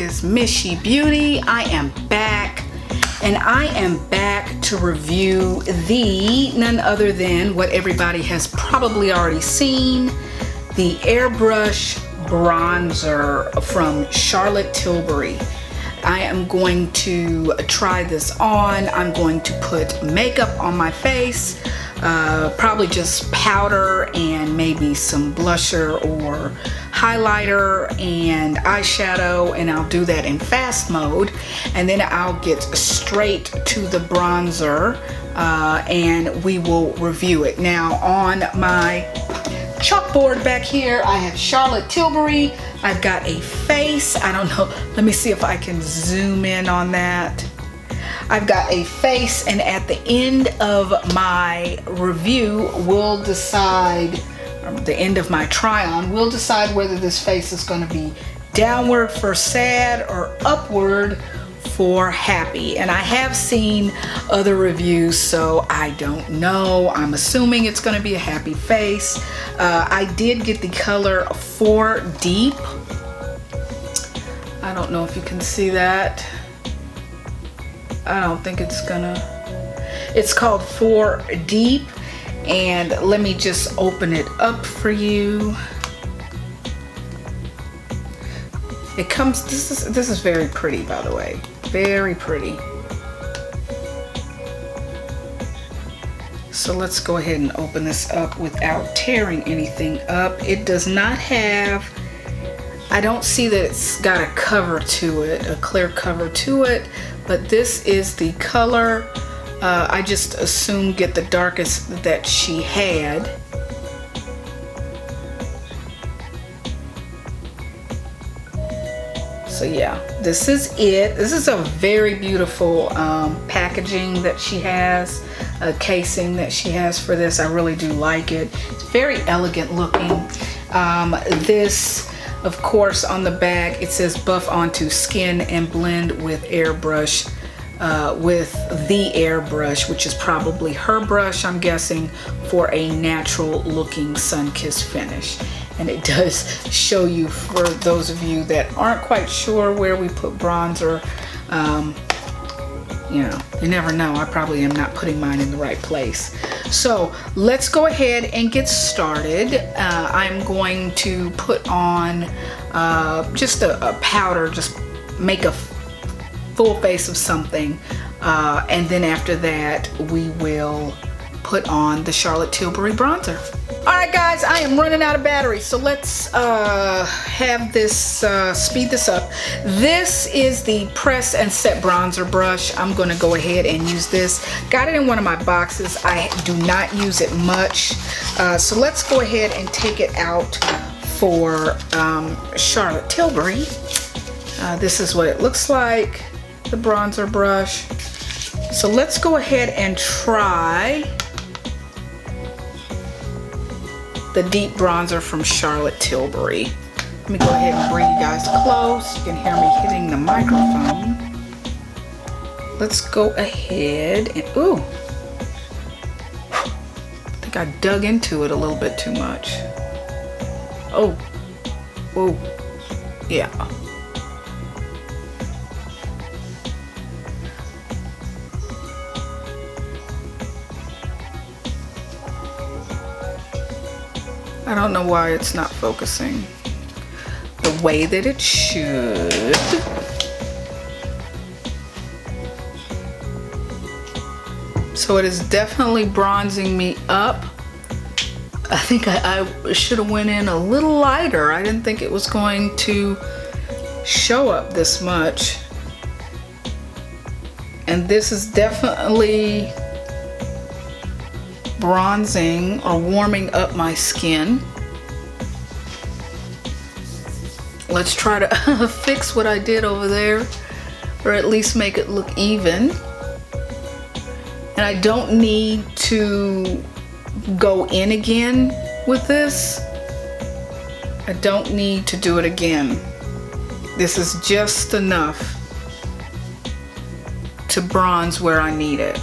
is Mishy Beauty. I am back, and I am back to review none other than what everybody has probably already seen, the Airbrush bronzer from Charlotte Tilbury. I am going to try this on. I'm going to put makeup on my face, probably just powder and maybe some blusher or highlighter and eyeshadow, and I'll do that in fast mode, and then I'll get straight to the bronzer and we will review it. Now on my chalkboard back here I have Charlotte Tilbury. I've got a face. I don't know, let me see if I can zoom in on that. I've got a face, and at the end of my review we'll decide, the end of my try on, we'll decide whether this face is going to be downward for sad or upward for happy. And I have seen other reviews, so I don't know. I'm assuming it's going to be a happy face. I did get the color 4 Deep. I don't know if you can see that. I don't think it's called 4 Deep. And let me just open it up for you. It comes, this is very pretty, by the way. Very pretty. So let's go ahead and open this up without tearing anything up. It does not have, I don't see that it's got a cover to it, a clear cover to it, but this is the color. I just assumed get the darkest that she had. So yeah, this is it. This is a very beautiful packaging that she has, a casing that she has for this. I really do like it. It's very elegant looking. This, of course, on the back it says buff onto skin and blend with airbrush. With the airbrush, which is probably her brush, I'm guessing, for a natural looking sun-kissed finish. And it does show you, for those of you that aren't quite sure where we put bronzer, you know, you never know. I probably am not putting mine in the right place. So let's go ahead and get started. I'm going to put on just a powder, just make a full face of something, and then after that we will put on the Charlotte Tilbury bronzer. Alright guys, I am running out of battery, so let's have this, speed this up. This is the press and set bronzer brush. I'm going to go ahead and use this. Got it in one of my boxes. I do not use it much, so let's go ahead and take it out for Charlotte Tilbury. This is what it looks like, the bronzer brush. So let's go ahead and try the deep bronzer from Charlotte Tilbury. Let me go ahead and bring you guys close. You can hear me hitting the microphone. Let's go ahead and, ooh, I think I dug into it a little bit too much. Oh, whoa, yeah. I don't know why it's not focusing the way that it should. So it is definitely bronzing me up. I think I should have went in a little lighter. I didn't think it was going to show up this much. And this is definitely bronzing or warming up my skin. Let's try to fix what I did over there, or at least make it look even. And I don't need to go in again with this. I don't need to do it again. This is just enough to bronze where I need it.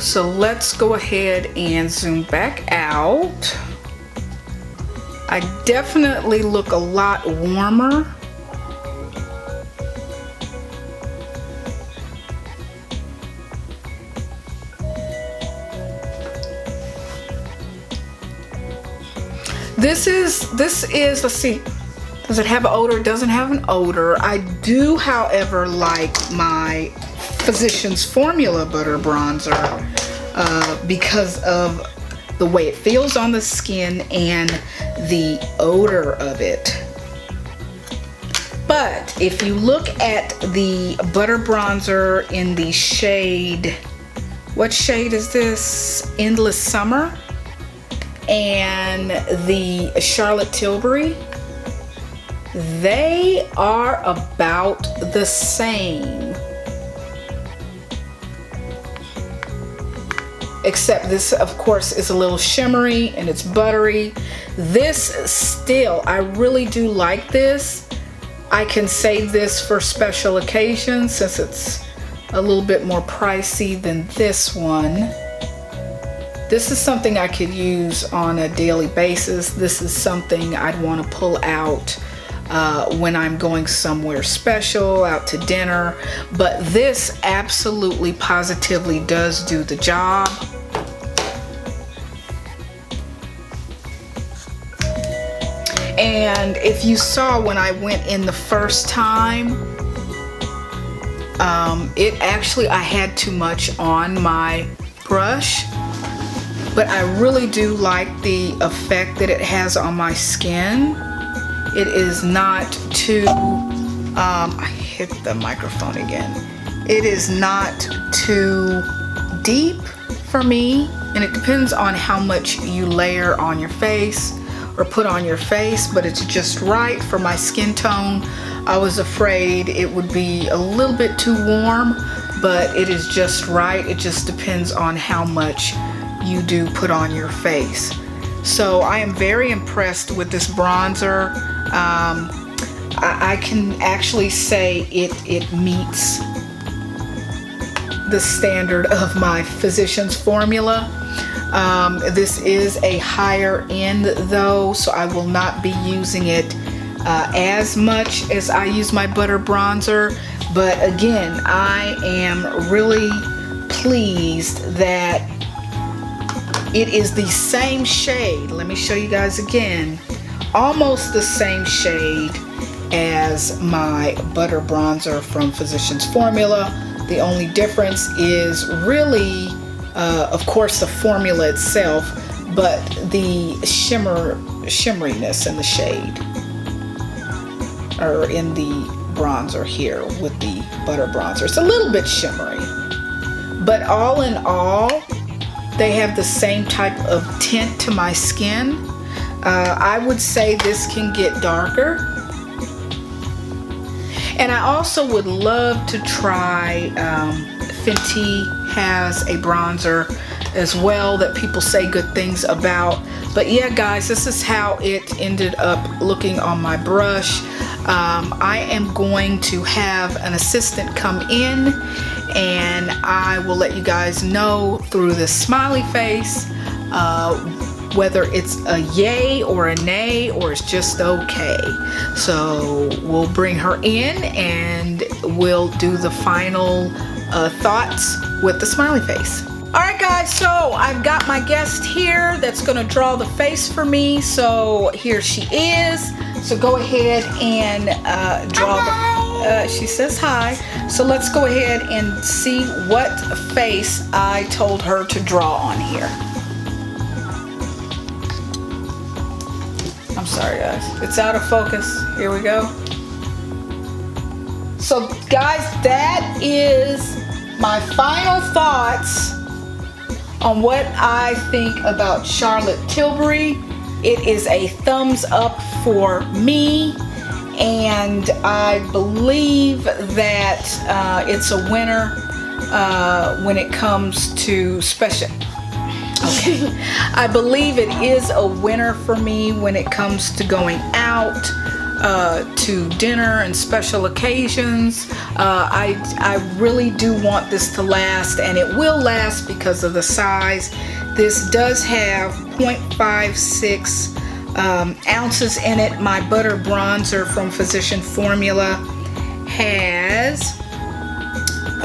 So let's go ahead and zoom back out. I definitely look a lot warmer. This is, let's see, does it have an odor? It doesn't have an odor. I do, however, like my Physicians Formula Butter Bronzer because of the way it feels on the skin and the odor of it. But if you look at the butter bronzer in the shade, what shade is this? Endless Summer, and the Charlotte Tilbury, they are about the same. Except this, of course, is a little shimmery and it's buttery. This still, I really do like this. I can save this for special occasions since it's a little bit more pricey than this one. This is something I could use on a daily basis. This is something I'd want to pull out when I'm going somewhere special, out to dinner. But this absolutely, positively does do the job. And if you saw when I went in the first time, I had too much on my brush, but I really do like the effect that it has on my skin. It is not too, I hit the microphone again. It is not too deep for me, and it depends on how much you layer on your face or put on your face, but it's just right for my skin tone. I was afraid it would be a little bit too warm, but it is just right. It just depends on how much you do put on your face. So I am very impressed with this bronzer. I can actually say it meets the standard of my Physicians Formula. This is a higher end though, so I will not be using it as much as I use my butter bronzer. But again, I am really pleased that it is the same shade. Let me show you guys again. Almost the same shade as my butter bronzer from Physicians Formula. The only difference is really of course the formula itself, but the shimmeriness in the shade, or in the bronzer here with the butter bronzer. It's a little bit shimmery, but all in all, they have the same type of tint to my skin. I would say this can get darker. And I also would love to try, Fenty has a bronzer as well that people say good things about. But yeah, guys, this is how it ended up looking on my brush. I am going to have an assistant come in, and I will let you guys know through the smiley face whether it's a yay or a nay, or it's just okay. So we'll bring her in and we'll do the final thoughts with the smiley face. All right, guys, so I've got my guest here that's gonna draw the face for me. So here she is. So go ahead and draw the, she says hi. So let's go ahead and see what face I told her to draw on here. I'm sorry, guys. It's out of focus. Here we go. So, guys, that is my final thoughts on what I think about Charlotte Tilbury. It is a thumbs up for me, and I believe that it's a winner when it comes to special. Okay, I believe it is a winner for me when it comes to going out to dinner and special occasions. I really do want this to last, and it will last because of the size. This does have 0.56 ounces in it. My butter bronzer from Physician Formula has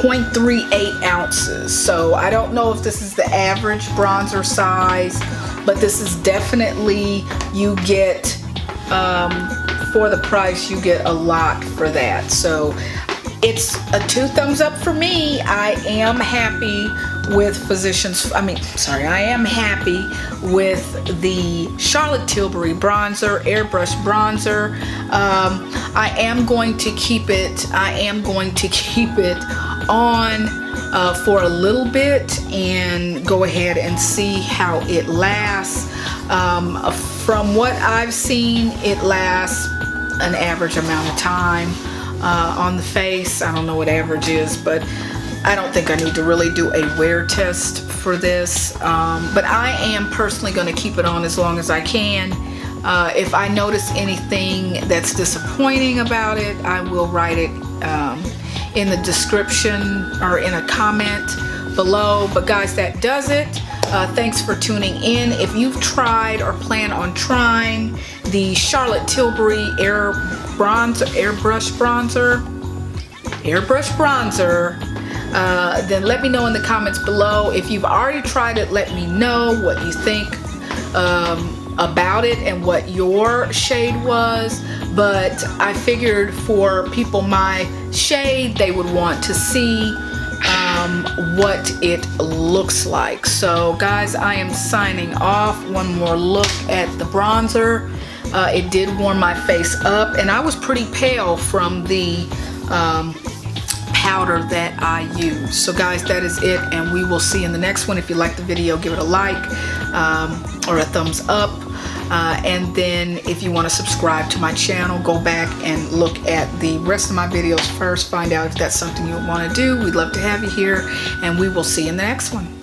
0.38 ounces. So I don't know if this is the average bronzer size, but this is definitely, you get, for the price, you get a lot for that. So it's a 2 thumbs up for me. I am happy with I am happy with the Charlotte Tilbury bronzer, Airbrush bronzer. I am going to keep it on for a little bit and go ahead and see how it lasts. From what I've seen, it lasts an average amount of time on the face. I don't know what average is, but I don't think I need to really do a wear test for this. But I am personally going to keep it on as long as I can. If I notice anything that's disappointing about it, I will write it in the description or in a comment below. But guys, that does it. Thanks for tuning in. If you've tried or plan on trying the Charlotte Tilbury Airbrush bronzer, then let me know in the comments below. If you've already tried it, let me know what you think about it and what your shade was. But I figured for people my shade, they would want to see what it looks like. So guys, I am signing off. One more look at the bronzer. It did warm my face up, and I was pretty pale from the powder that I use. So guys, that is it, and we will see you in the next one. If you like the video, give it a like or a thumbs up, and then if you want to subscribe to my channel, go back and look at the rest of my videos first. Find out if that's something you want to do. We'd love to have you here, and we will see you in the next one.